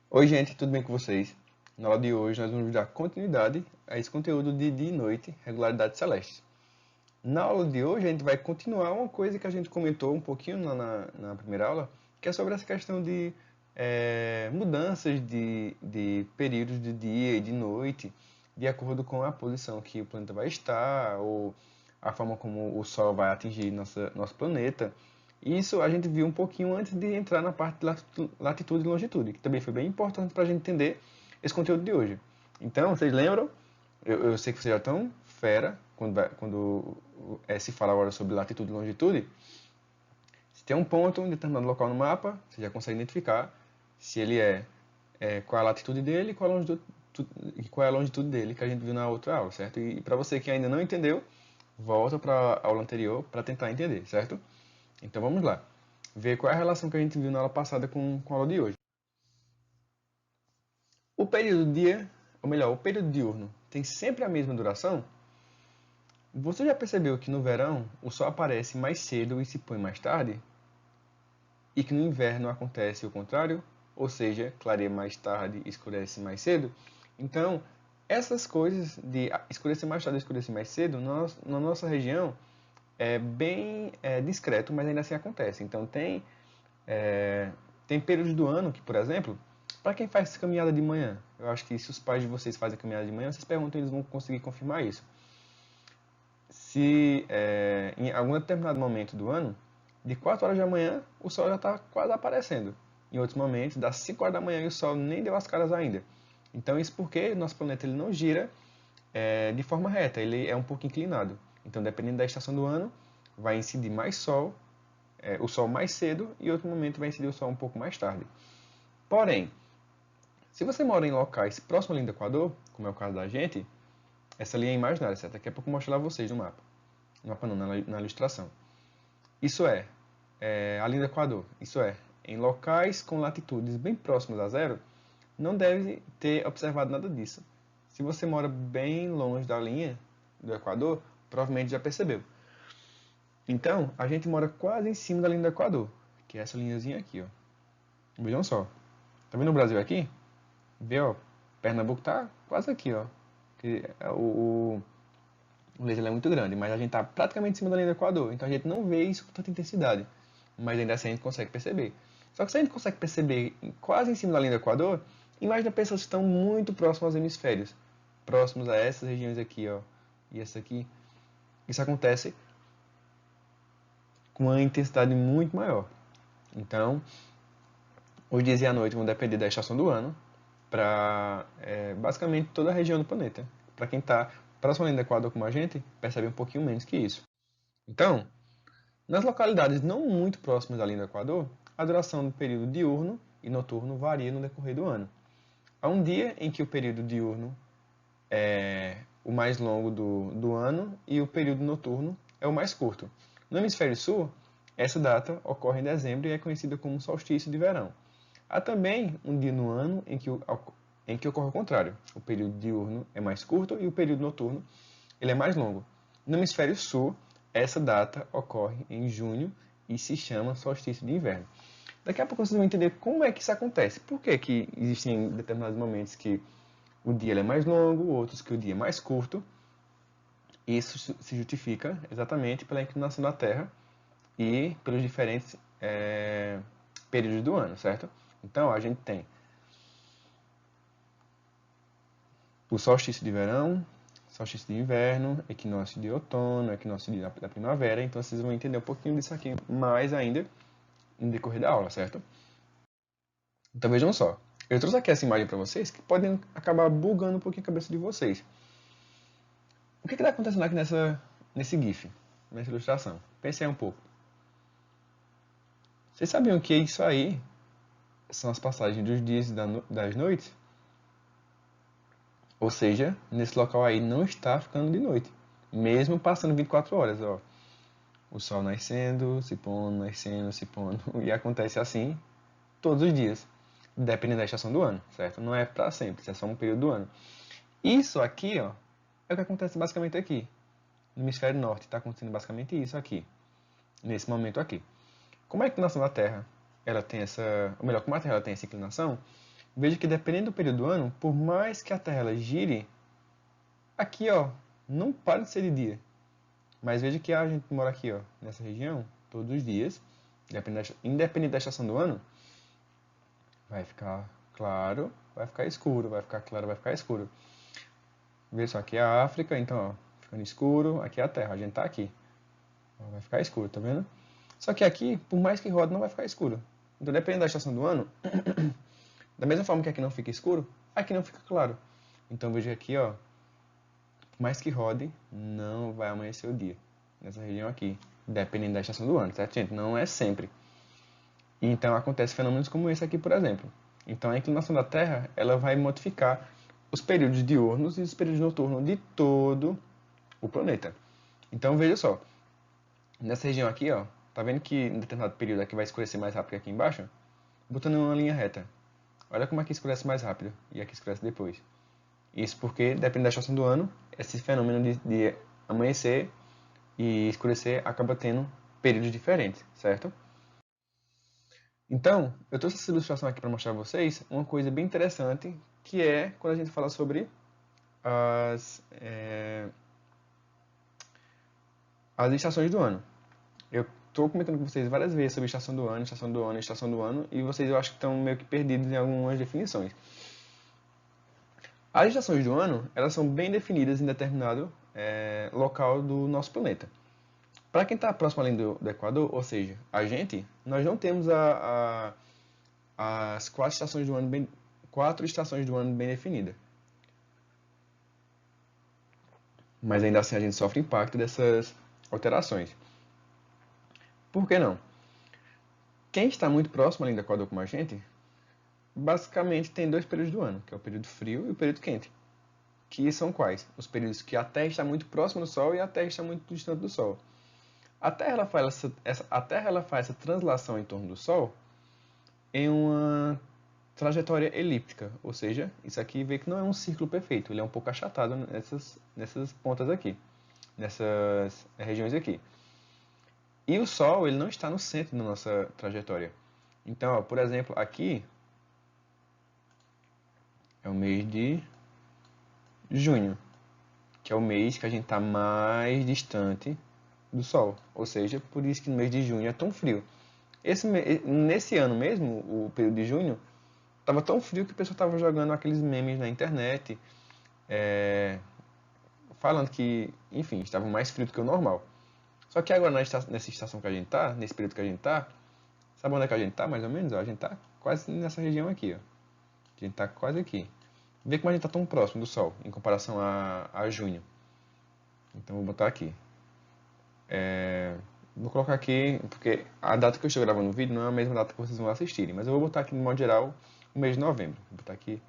Oi, gente, tudo bem com vocês? Na aula de hoje, nós vamos dar continuidade a esse conteúdo de dia e noite, regularidade celeste. Na aula de hoje, a gente vai continuar uma coisa que a gente comentou um pouquinho na primeira aula, que é sobre essa questão de mudanças de períodos de dia e de noite, de acordo com a posição que o planeta vai estar, ou a forma como o Sol vai atingir nosso planeta. Isso a gente viu um pouquinho antes de entrar na parte de latitude e longitude, que também foi bem importante para a gente entender esse conteúdo de hoje. Então, vocês lembram? Eu sei que vocês já estão fera quando se fala agora sobre latitude e longitude. Se tem um ponto em determinado local no mapa, você já consegue identificar se ele qual é a latitude dele e qual é a longitude dele, que a gente viu na outra aula, certo? E para você que ainda não entendeu, volta para a aula anterior para tentar entender, certo? Então vamos lá. Ver qual é a relação que a gente viu na aula passada com a aula de hoje. O período do dia, ou melhor, o período diurno, tem sempre a mesma duração? Você já percebeu que no verão o sol aparece mais cedo e se põe mais tarde? E que no inverno acontece o contrário? Ou seja, clareia mais tarde e escurece mais cedo? Então, essas coisas de escurecer mais tarde e escurecer mais cedo, na nossa região, é bem discreto, mas ainda assim acontece. Então, tem períodos do ano que, por exemplo, para quem faz caminhada de manhã, eu acho que se os pais de vocês fazem caminhada de manhã, vocês perguntam, eles vão conseguir confirmar isso. Se em algum determinado momento do ano, de 4 horas da manhã, o sol já está quase aparecendo. Em outros momentos, das 5 horas da manhã e o sol nem deu as caras ainda. Então, isso porque o nosso planeta ele não gira de forma reta, ele é um pouco inclinado. Então, dependendo da estação do ano, vai incidir mais sol, o sol mais cedo, e em outro momento vai incidir o sol um pouco mais tarde. Porém, se você mora em locais próximos à linha do Equador, como é o caso da gente, essa linha é imaginária, certo? Daqui a pouco eu mostro lá vocês no mapa. No mapa não, na ilustração. Isso a linha do Equador. Isso em locais com latitudes bem próximas a zero, não deve ter observado nada disso. Se você mora bem longe da linha do Equador, provavelmente já percebeu. Então, a gente mora quase em cima da linha do Equador, que é essa linhazinha aqui, ó. Vejam só. Tá vendo o Brasil aqui? Vê, ó, Pernambuco tá quase aqui, ó. Que o laser é muito grande, mas a gente tá praticamente em cima da linha do Equador, então a gente não vê isso com tanta intensidade, mas ainda assim a gente consegue perceber. Só que se a gente consegue perceber quase em cima da linha do Equador, imagina pessoas que estão muito próximas aos hemisférios, próximos a essas regiões aqui, ó, e essa aqui. Isso acontece com uma intensidade muito maior. Então, os dias e a noite vão depender da estação do ano, para basicamente toda a região do planeta. Para quem está próximo à linha do Equador como a gente, percebe um pouquinho menos que isso. Então, nas localidades não muito próximas da linha do Equador, a duração do período diurno e noturno varia no decorrer do ano. Há um dia em que o período diurno é o mais longo do ano e o período noturno é o mais curto. No hemisfério sul, essa data ocorre em dezembro e é conhecida como solstício de verão. Há também um dia no ano em que ocorre o contrário. O período diurno é mais curto e o período noturno ele é mais longo. No hemisfério sul, essa data ocorre em junho e se chama solstício de inverno. Daqui a pouco vocês vão entender como é que isso acontece. Por que existem determinados momentos que o dia é mais longo, outros que o dia é mais curto. Isso se justifica exatamente pela inclinação da Terra e pelos diferentes períodos do ano, certo? Então, a gente tem o solstício de verão, solstício de inverno, equinócio de outono, equinócio da primavera. Então, vocês vão entender um pouquinho disso aqui mais ainda no decorrer da aula, certo? Então, vejam só. Eu trouxe aqui essa imagem para vocês que podem acabar bugando um pouquinho a cabeça de vocês. O que está acontecendo aqui nesse GIF, nessa ilustração? Pense aí um pouco. Vocês sabiam que isso aí são as passagens dos dias e das noites? Ou seja, nesse local aí não está ficando de noite, mesmo passando 24 horas, ó. O sol nascendo, se pondo, e acontece assim todos os dias, dependendo da estação do ano, certo? Não é para sempre, isso é só um período do ano. Isso aqui, ó, é o que acontece basicamente aqui. No hemisfério norte está acontecendo basicamente isso aqui, nesse momento aqui. Como a inclinação da Terra, ela tem essa, ou melhor, como a Terra ela tem essa inclinação, veja que dependendo do período do ano, por mais que a Terra ela gire, aqui ó, não para de ser de dia. Mas veja que a gente mora aqui ó, nessa região, todos os dias, independente da estação do ano, vai ficar claro, vai ficar escuro, vai ficar claro, vai ficar escuro. Veja só, aqui é a África, então ó, ficando escuro, aqui é a Terra, a gente tá aqui. Vai ficar escuro, tá vendo? Só que aqui, por mais que roda, não vai ficar escuro. Então, dependendo da estação do ano, da mesma forma que aqui não fica escuro, aqui não fica claro. Então, veja aqui, ó, por mais que rode, não vai amanhecer o dia. Nessa região aqui, dependendo da estação do ano, certo, gente? Não é sempre. Então, acontece fenômenos como esse aqui, por exemplo. Então, a inclinação da Terra, ela vai modificar os períodos diurnos e os períodos noturnos de todo o planeta. Então, veja só. Nessa região aqui, ó, tá vendo que em determinado período aqui vai escurecer mais rápido que aqui embaixo? Botando em uma linha reta. Olha como aqui escurece mais rápido e aqui escurece depois. Isso porque, dependendo da estação do ano, esse fenômeno de amanhecer e escurecer acaba tendo períodos diferentes, certo? Então, eu trouxe essa ilustração aqui para mostrar a vocês uma coisa bem interessante, que é quando a gente fala sobre as estações do ano. Eu estou comentando com vocês várias vezes sobre estação do ano, estação do ano, estação do ano, e vocês eu acho que estão meio que perdidos em algumas definições. As estações do ano, elas são bem definidas em determinado local do nosso planeta. Para quem está próximo além do Equador, ou seja, a gente, nós não temos as quatro estações do ano bem definidas. Mas ainda assim a gente sofre impacto dessas alterações. Por que não? Quem está muito próximo além do Equador como a gente, basicamente tem dois períodos do ano, que é o período frio e o período quente. Que são quais? Os períodos que a Terra está muito próxima do Sol e a Terra está muito distante do Sol. A Terra ela faz essa translação em torno do Sol em uma trajetória elíptica, ou seja, isso aqui vê que não é um círculo perfeito, ele é um pouco achatado nessas pontas aqui, nessas regiões aqui. E o Sol ele não está no centro da nossa trajetória. Então, ó, por exemplo, aqui é o mês de junho, que é o mês que a gente está mais distante do Sol. Ou seja, por isso que no mês de junho é tão frio. Nesse ano mesmo, o período de junho, estava tão frio que o pessoal estava jogando aqueles memes na internet, falando que, enfim, estava mais frio do que o normal. Só que agora, nessa estação que a gente está, nesse período que a gente está, sabe onde é que a gente está, mais ou menos? A gente está quase nessa região aqui. Ó. A gente está quase aqui. Vê como a gente está tão próximo do Sol, em comparação a junho. Então, vou botar aqui. Vou colocar aqui, porque a data que eu estou gravando o vídeo não é a mesma data que vocês vão assistirem, mas eu vou botar aqui, de modo geral, o mês de novembro. Vou botar aqui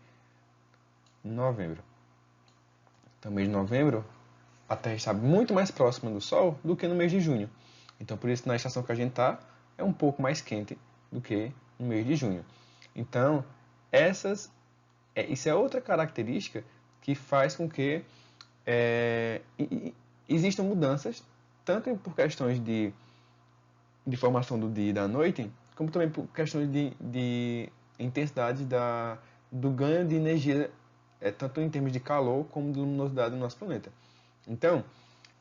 novembro. Então, mês de novembro, a Terra está muito mais próxima do Sol do que no mês de junho. Então, por isso, na estação que a gente está, é um pouco mais quente do que no mês de junho. Então, isso é outra característica que faz com que existam mudanças, tanto por questões de formação do dia e da noite, como também por questões de intensidade do ganho de energia, tanto em termos de calor como de luminosidade do nosso planeta. Então,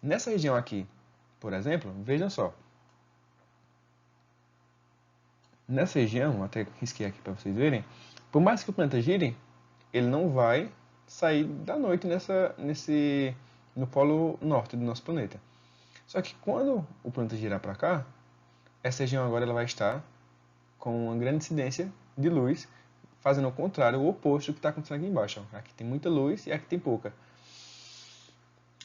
nessa região aqui, por exemplo, vejam só. Nessa região, até risquei aqui para vocês verem, por mais que o planeta gire, ele não vai sair da noite no polo norte do nosso planeta. Só que quando o planeta girar para cá, essa região agora ela vai estar com uma grande incidência de luz, fazendo o contrário, o oposto do que está acontecendo aqui embaixo. Ó. Aqui tem muita luz e aqui tem pouca.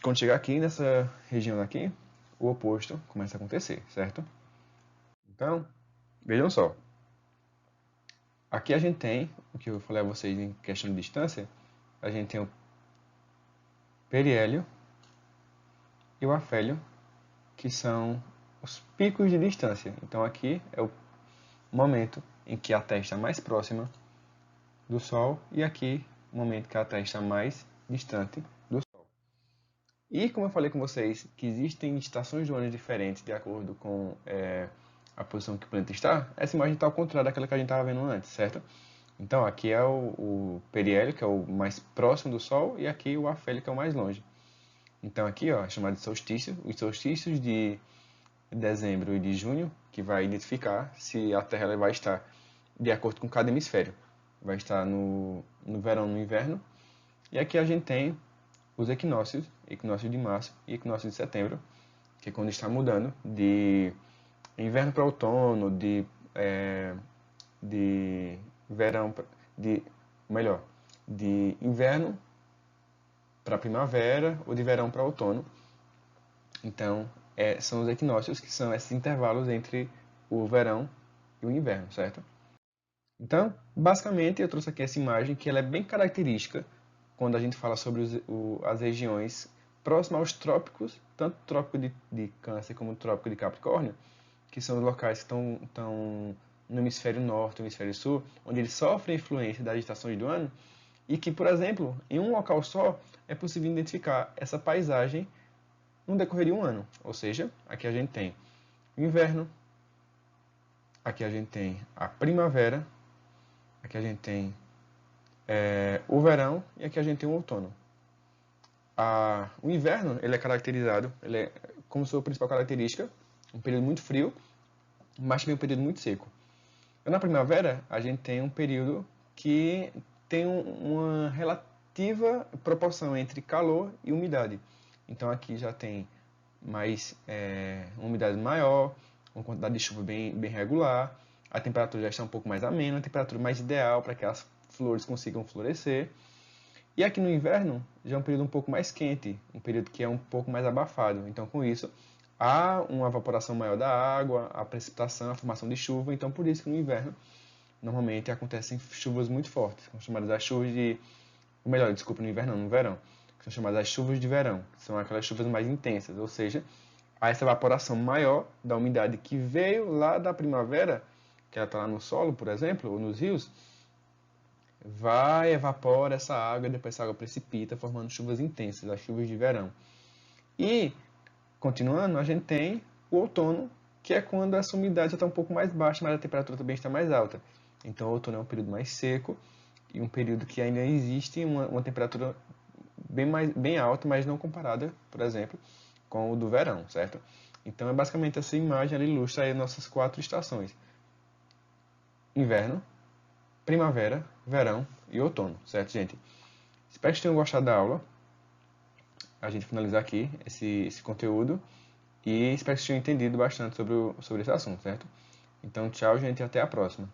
Quando chegar aqui nessa região aqui, o oposto começa a acontecer, certo? Então, vejam só. Aqui a gente tem, o que eu falei a vocês em questão de distância, a gente tem o periélio e o afélio, que são os picos de distância. Então aqui é o momento em que a Terra está mais próxima do Sol e aqui o momento que a Terra está mais distante do Sol. E como eu falei com vocês que existem estações do ano diferentes de acordo com a posição que o planeta está, essa imagem está ao contrário daquela que a gente estava vendo antes, certo? Então, aqui é o periélio, que é o mais próximo do Sol, e aqui o afélio, que é o mais longe. Então, aqui, ó, é chamado de solstício. Os solstícios de dezembro e de junho, que vai identificar se a Terra ela vai estar de acordo com cada hemisfério. Vai estar no verão, no inverno. E aqui a gente tem os equinócios, equinócio de março e equinócio de setembro, que é quando está mudando de inverno para outono, de verão, de melhor, de inverno para primavera ou de verão para outono. Então, são os equinócios, que são esses intervalos entre o verão e o inverno, certo? Então, basicamente, eu trouxe aqui essa imagem que ela é bem característica quando a gente fala sobre as regiões próximas aos trópicos, tanto o trópico de Câncer como o trópico de Capricórnio, que são os locais que estão no hemisfério norte e no hemisfério sul, onde eles sofrem a influência das estações do ano, e que, por exemplo, em um local só é possível identificar essa paisagem no decorrer de um ano. Ou seja, aqui a gente tem o inverno, aqui a gente tem a primavera, aqui a gente tem o verão e aqui a gente tem o outono. O inverno ele é caracterizado, ele é como sua principal característica, um período muito frio, mas também um período muito seco. Na primavera, a gente tem um período que tem uma relativa proporção entre calor e umidade. Então aqui já tem mais uma umidade maior, uma quantidade de chuva bem regular, a temperatura já está um pouco mais amena, a temperatura mais ideal para que as flores consigam florescer. E aqui no inverno já é um período um pouco mais quente, um período que é um pouco mais abafado. Então com isso há uma evaporação maior da água, a precipitação, a formação de chuva. Então por isso que no inverno normalmente acontecem chuvas muito fortes, são chamadas as chuvas de... Ou melhor, desculpa, no inverno não, no verão, que são chamadas as chuvas de verão, que são aquelas chuvas mais intensas, ou seja, há essa evaporação maior da umidade que veio lá da primavera, que ela está lá no solo, por exemplo, ou nos rios, vai, evapora essa água, e depois essa água precipita, formando chuvas intensas, as chuvas de verão. E, continuando, a gente tem o outono, que é quando essa umidade já está um pouco mais baixa, mas a temperatura também está mais alta. Então, o outono é um período mais seco e um período que ainda existe uma temperatura bem alta, mas não comparada, por exemplo, com o do verão, certo? Então, é basicamente essa imagem, ela ilustra aí nossas 4 estações: inverno, primavera, verão e outono, certo, gente? Espero que tenham gostado da aula. A gente finalizar aqui esse conteúdo e espero que tenham entendido bastante sobre esse assunto, certo? Então, tchau, gente, e até a próxima.